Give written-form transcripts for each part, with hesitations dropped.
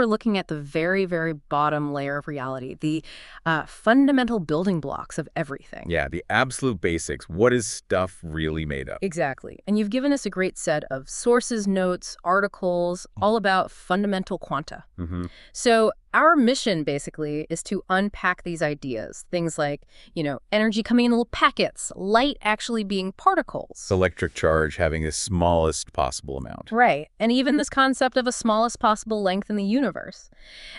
We're looking at the very, very bottom layer of reality, the fundamental building blocks of everything. Yeah, the absolute basics. What is stuff really made of? Exactly. And you've given us a great set of sources, notes, articles, all about fundamental quanta. Mm-hmm. So our mission, basically, is to unpack these ideas. Things like, energy coming in little packets, light actually being particles. Electric charge having the smallest possible amount. Right. And even this concept of a smallest possible length in the universe.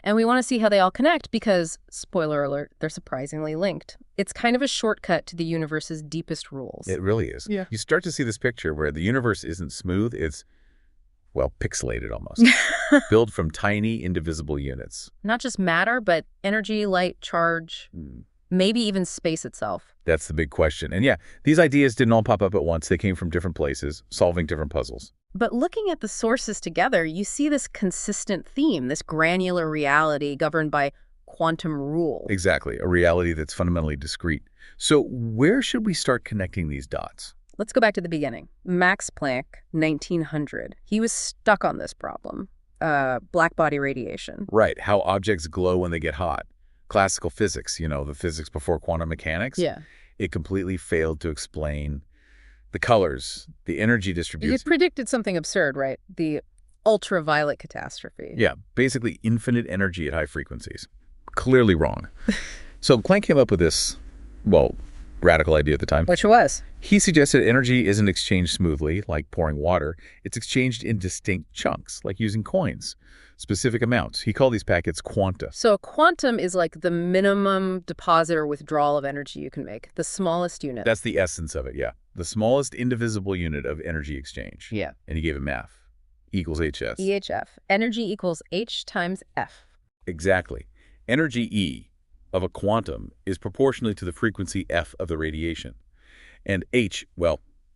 And we want to see how they all connect because, spoiler alert, they're surprisingly linked. It's kind of a shortcut to the universe's deepest rules. It really is. Yeah. You start to see this picture where the universe isn't smooth, it's, well, pixelated almost. Built from tiny, indivisible units. Not just matter, but energy, light, charge, maybe even space itself. That's the big question. And yeah, these ideas didn't all pop up at once. They came from different places, solving different puzzles. But looking at the sources together, you see this consistent theme, this granular reality governed by quantum rules. Exactly, a reality that's fundamentally discrete. So where should we start connecting these dots? Let's go back to the beginning. Max Planck, 1900. He was stuck on this problem, black body radiation. Right, how objects glow when they get hot. Classical physics, the physics before quantum mechanics. Yeah. It completely failed to explain the colors, the energy distribution. It predicted something absurd, right? The ultraviolet catastrophe. Yeah, basically infinite energy at high frequencies. Clearly wrong. So Planck came up with this, radical idea at the time. Which was? He suggested energy isn't exchanged smoothly, like pouring water. It's exchanged in distinct chunks, like using coins. Specific amounts. He called these packets quanta. So a quantum is like the minimum deposit or withdrawal of energy you can make, the smallest unit. That's the essence of it, yeah. The smallest indivisible unit of energy exchange. Yeah. And he gave it math. Equals HS. EHF. Energy equals H times F. Exactly. Energy E of a quantum is proportionally to the frequency F of the radiation. And H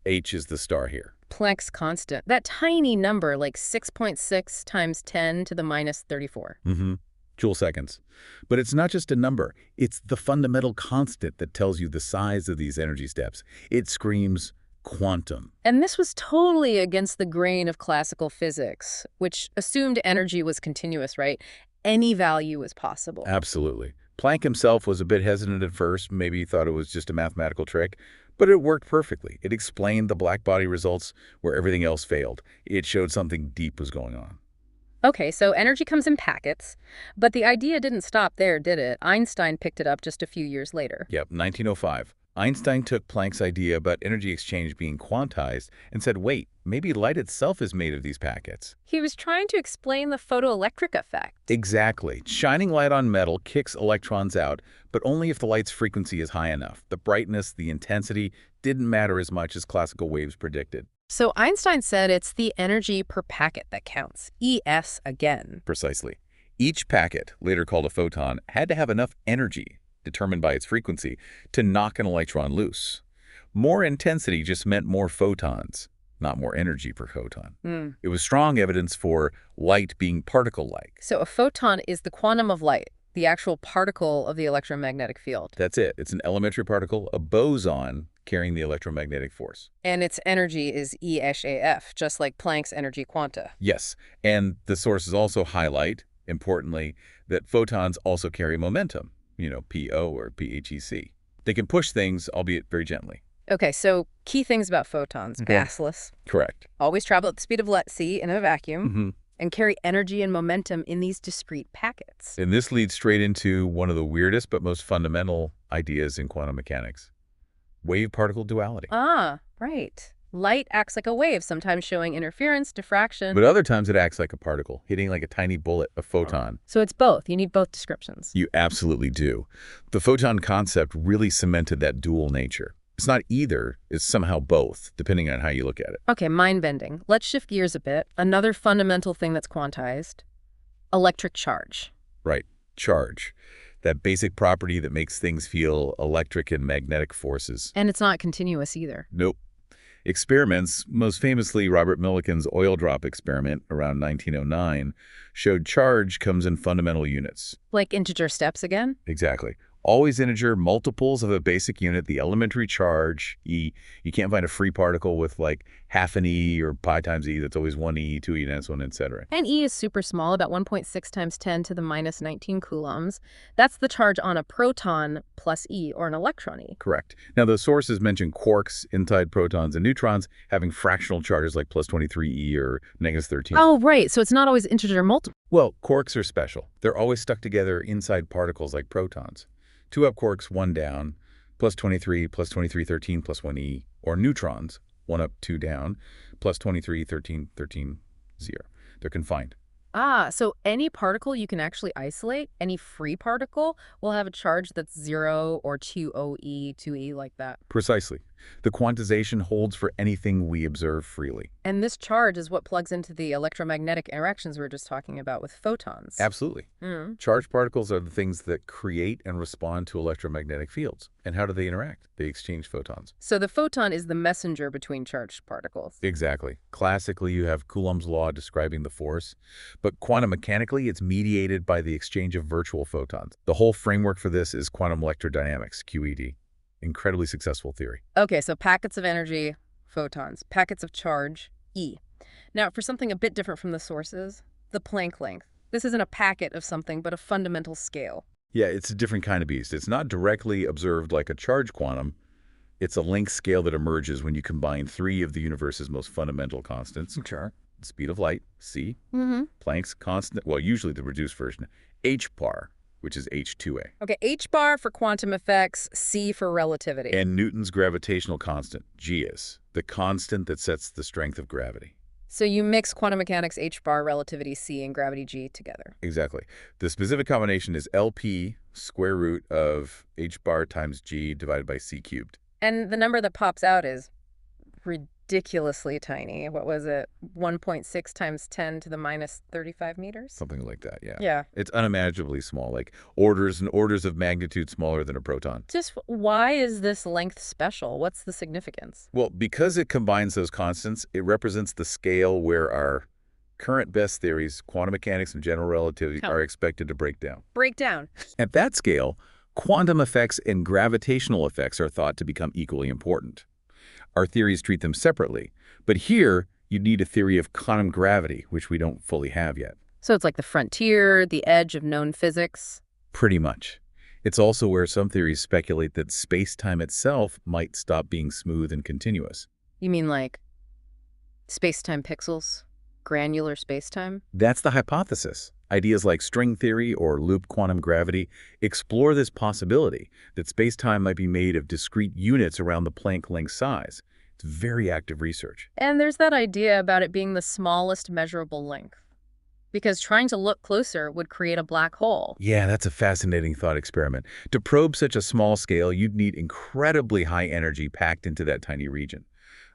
is the star here. Planck's constant. That tiny number, like 6.6 times 10 to the minus 34. Mm-hmm. Joule-seconds. But it's not just a number. It's the fundamental constant that tells you the size of these energy steps. It screams quantum. And this was totally against the grain of classical physics, which assumed energy was continuous, right? Any value was possible. Absolutely. Planck himself was a bit hesitant at first, maybe he thought it was just a mathematical trick, but it worked perfectly. It explained the black body results where everything else failed. It showed something deep was going on. Okay, so energy comes in packets, but the idea didn't stop there, did it? Einstein picked it up just a few years later. Yep, 1905. Einstein took Planck's idea about energy exchange being quantized and said, wait, maybe light itself is made of these packets. He was trying to explain the photoelectric effect. Exactly. Shining light on metal kicks electrons out, but only if the light's frequency is high enough. The brightness, the intensity didn't matter as much as classical waves predicted. So Einstein said it's the energy per packet that counts. ES again. Precisely. Each packet, later called a photon, had to have enough energy, determined by its frequency, to knock an electron loose. More intensity just meant more photons, not more energy per photon. It was strong evidence for light being particle-like. So a photon is the quantum of light, the actual particle of the electromagnetic field. That's it. It's an elementary particle, a boson, carrying the electromagnetic force. And its energy is E-AF, just like Planck's energy quanta. Yes, and the sources also highlight, importantly, that photons also carry momentum, PO or PHEC. They can push things, albeit very gently. Okay, so key things about photons. Gassless. Correct. Always travel at the speed of light, C, in a vacuum. And carry energy and momentum in these discrete packets. And this leads straight into one of the weirdest but most fundamental ideas in quantum mechanics. Wave-particle duality. Ah, right. Light acts like a wave, sometimes showing interference, diffraction. But other times it acts like a particle, hitting like a tiny bullet, a photon. So it's both. You need both descriptions. You absolutely do. The photon concept really cemented that dual nature. It's not either, it's somehow both, depending on how you look at it. Okay, mind-bending. Let's shift gears a bit. Another fundamental thing that's quantized, electric charge. Right, charge. That basic property that makes things feel electric and magnetic forces. And it's not continuous either. Nope. Experiments, most famously Robert Millikan's oil drop experiment around 1909, showed charge comes in fundamental units. Like integer steps again? Exactly. Always integer, multiples of a basic unit, the elementary charge, E. You can't find a free particle with like half an E or pi times E. That's always 1E, 2E, and so on, etc. And E is super small, about 1.6 times 10 to the minus 19 coulombs. That's the charge on a proton plus E, or an electron E. Correct. Now, the sources mention quarks inside protons and neutrons having fractional charges like plus 23E or negative 13. Oh, right. So it's not always integer multiple. Well, quarks are special. They're always stuck together inside particles like protons. 2 up quarks, 1 down, plus 23, plus 23, 13, plus 1E. Or neutrons, 1 up, 2 down, plus 23, 13, 13, 0. They're confined. Ah, so any particle you can actually isolate, any free particle, will have a charge that's 0 or 2OE, 2E, like that. Precisely. The quantization holds for anything we observe freely. And this charge is what plugs into the electromagnetic interactions we were just talking about with photons. Absolutely. Mm. Charged particles are the things that create and respond to electromagnetic fields. And how do they interact? They exchange photons. So the photon is the messenger between charged particles. Exactly. Classically, you have Coulomb's law describing the force, but quantum mechanically, it's mediated by the exchange of virtual photons. The whole framework for this is quantum electrodynamics, QED. Incredibly successful theory. Okay, so packets of energy, photons. Packets of charge, E. Now, for something a bit different from the sources, the Planck length. This isn't a packet of something, but a fundamental scale. Yeah, it's a different kind of beast. It's not directly observed like a charge quantum. It's a length scale that emerges when you combine 3 of the universe's most fundamental constants. Sure. Speed of light, c. Mm-hmm. Planck's constant, well, usually the reduced version, h bar, which is h2a. Okay, h bar for quantum effects, c for relativity. And Newton's gravitational constant, g is, the constant that sets the strength of gravity. So you mix quantum mechanics h bar, relativity c, and gravity g together. Exactly. The specific combination is LP square root of h bar times g divided by c cubed. And the number that pops out is ridiculously tiny. What was it? 1.6 times 10 to the minus 35 meters? Something like that, yeah. Yeah. It's unimaginably small, like orders and orders of magnitude smaller than a proton. Just why is this length special? What's the significance? Well, because it combines those constants, it represents the scale where our current best theories, quantum mechanics and general relativity, are expected to break down. Break down. At that scale, quantum effects and gravitational effects are thought to become equally important. Our theories treat them separately, but here you'd need a theory of quantum gravity, which we don't fully have yet. So it's like the frontier, the edge of known physics? Pretty much. It's also where some theories speculate that space-time itself might stop being smooth and continuous. You mean like space-time pixels? Granular space-time? That's the hypothesis. Ideas like string theory or loop quantum gravity explore this possibility that space-time might be made of discrete units around the Planck length size. It's very active research. And there's that idea about it being the smallest measurable length. Because trying to look closer would create a black hole. Yeah, that's a fascinating thought experiment. To probe such a small scale, you'd need incredibly high energy packed into that tiny region.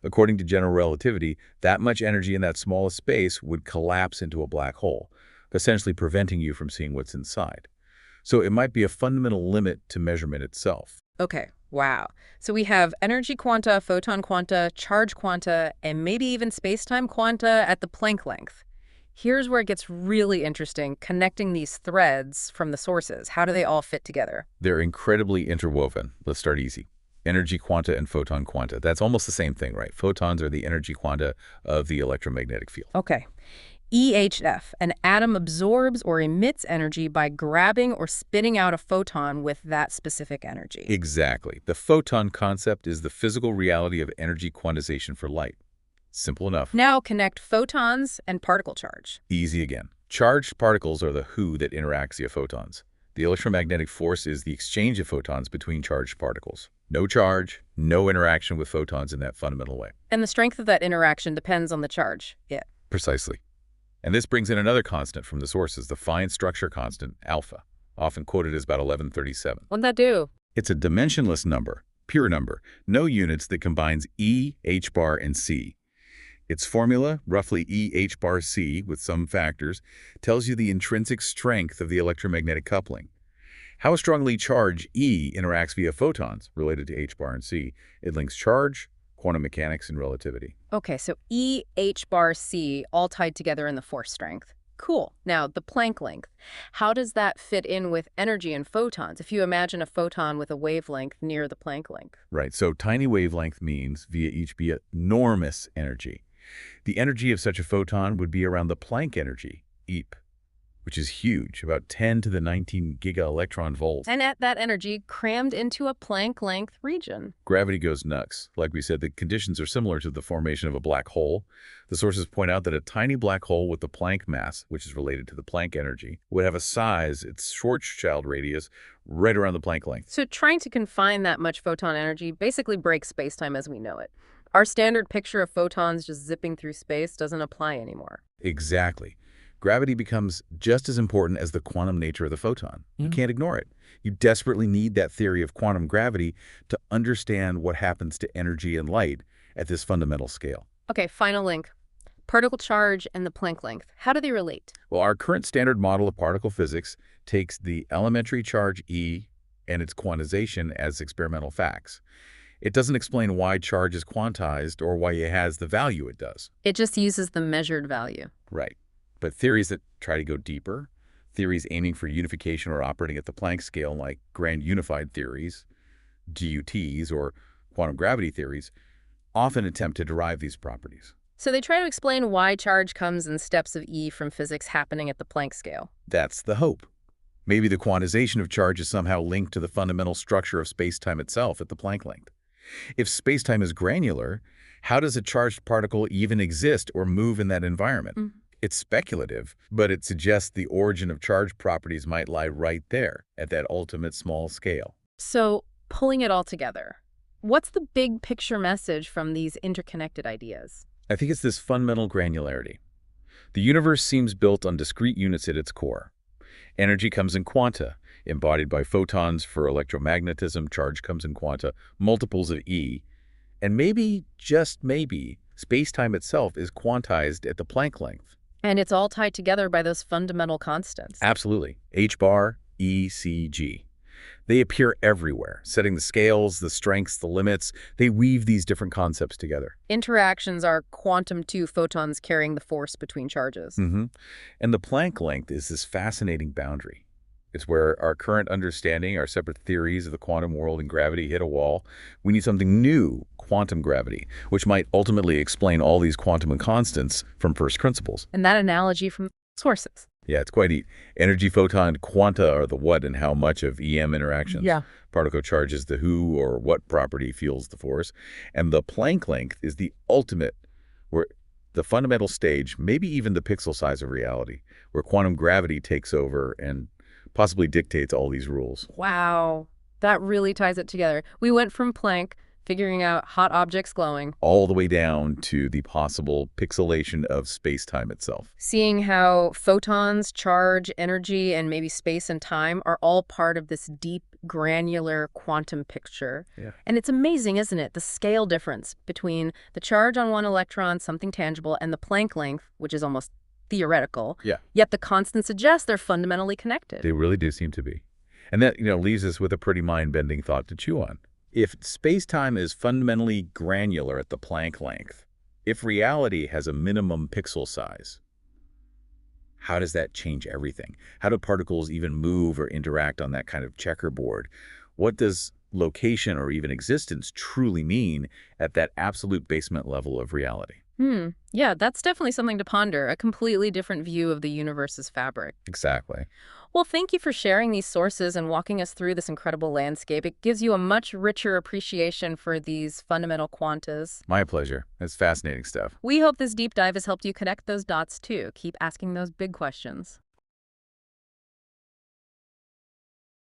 According to general relativity, that much energy in that smallest space would collapse into a black hole, essentially preventing you from seeing what's inside. So it might be a fundamental limit to measurement itself. Okay, wow. So we have energy quanta, photon quanta, charge quanta, and maybe even space-time quanta at the Planck length. Here's where it gets really interesting, connecting these threads from the sources. How do they all fit together? They're incredibly interwoven. Let's start easy. Energy quanta and photon quanta. That's almost the same thing, right? Photons are the energy quanta of the electromagnetic field. Okay. EHF, an atom absorbs or emits energy by grabbing or spitting out a photon with that specific energy. Exactly. The photon concept is the physical reality of energy quantization for light. Simple enough. Now connect photons and particle charge. Easy again. Charged particles are the who that interacts via photons. The electromagnetic force is the exchange of photons between charged particles. No charge, no interaction with photons in that fundamental way. And the strength of that interaction depends on the charge. Yeah. Precisely. And this brings in another constant from the sources, the fine structure constant, alpha, often quoted as about 1137. What'd that do? It's a dimensionless number, pure number, no units, that combines E, H bar, and C. Its formula, roughly E H bar C with some factors, tells you the intrinsic strength of the electromagnetic coupling. How strongly charged E interacts via photons, related to H bar and C. It links charge, quantum mechanics, and relativity. Okay, so E, H bar, C, all tied together in the force strength. Cool. Now, the Planck length. How does that fit in with energy and photons? If you imagine a photon with a wavelength near the Planck length. Right, so tiny wavelength means via each be enormous energy. The energy of such a photon would be around the Planck energy, EEP, which is huge, about 10 to the 19 giga-electron volts. And at that energy crammed into a Planck length region. Gravity goes nuts. Like we said, the conditions are similar to the formation of a black hole. The sources point out that a tiny black hole with the Planck mass, which is related to the Planck energy, would have a size, its Schwarzschild radius, right around the Planck length. So trying to confine that much photon energy basically breaks spacetime as we know it. Our standard picture of photons just zipping through space doesn't apply anymore. Exactly. Gravity becomes just as important as the quantum nature of the photon. You can't ignore it. You desperately need that theory of quantum gravity to understand what happens to energy and light at this fundamental scale. Okay, final link. Particle charge and the Planck length. How do they relate? Well, our current standard model of particle physics takes the elementary charge E and its quantization as experimental facts. It doesn't explain why charge is quantized or why it has the value it does. It just uses the measured value. Right. But theories that try to go deeper, theories aiming for unification or operating at the Planck scale like grand unified theories, GUTs, or quantum gravity theories, often attempt to derive these properties. So they try to explain why charge comes in steps of E from physics happening at the Planck scale. That's the hope. Maybe the quantization of charge is somehow linked to the fundamental structure of spacetime itself at the Planck length. If spacetime is granular, how does a charged particle even exist or move in that environment? It's speculative, but it suggests the origin of charge properties might lie right there at that ultimate small scale. So pulling it all together, what's the big picture message from these interconnected ideas? I think it's this fundamental granularity. The universe seems built on discrete units at its core. Energy comes in quanta, embodied by photons for electromagnetism. Charge comes in quanta, multiples of E. And maybe, just maybe, spacetime itself is quantized at the Planck length. And it's all tied together by those fundamental constants. Absolutely. H bar, E, C, G. They appear everywhere, setting the scales, the strengths, the limits. They weave these different concepts together. Interactions are quantum two photons carrying the force between charges. And the Planck length is this fascinating boundary. It's where our current understanding, our separate theories of the quantum world and gravity hit a wall. We need something new, quantum gravity, which might ultimately explain all these quantum constants from first principles. And that analogy from sources. Yeah, it's quite neat. Energy, photon, quanta are the what and how much of EM interactions. Yeah. Particle charge is the who or what property fuels the force. And the Planck length is the ultimate, where the fundamental stage, maybe even the pixel size of reality, where quantum gravity takes over and possibly dictates all these rules. Wow, that really ties it together. We went from Planck, figuring out hot objects glowing, All the way down to the possible pixelation of space-time itself. seeing how photons, charge, energy, and maybe space and time are all part of this deep, granular quantum picture. Yeah. And it's amazing, isn't it? The scale difference between the charge on one electron, something tangible, and the Planck length, which is almost theoretical. Yeah. Yet the constants suggest they're fundamentally connected. They really do seem to be. And that, leaves us with a pretty mind-bending thought to chew on. If space-time is fundamentally granular at the Planck length, if reality has a minimum pixel size, how does that change everything? How do particles even move or interact on that kind of checkerboard? What does location or even existence truly mean at that absolute basement level of reality? Yeah, that's definitely something to ponder, a completely different view of the universe's fabric. Exactly. Well, thank you for sharing these sources and walking us through this incredible landscape. It gives you a much richer appreciation for these fundamental quantas. My pleasure. It's fascinating stuff. We hope this deep dive has helped you connect those dots too. Keep asking those big questions.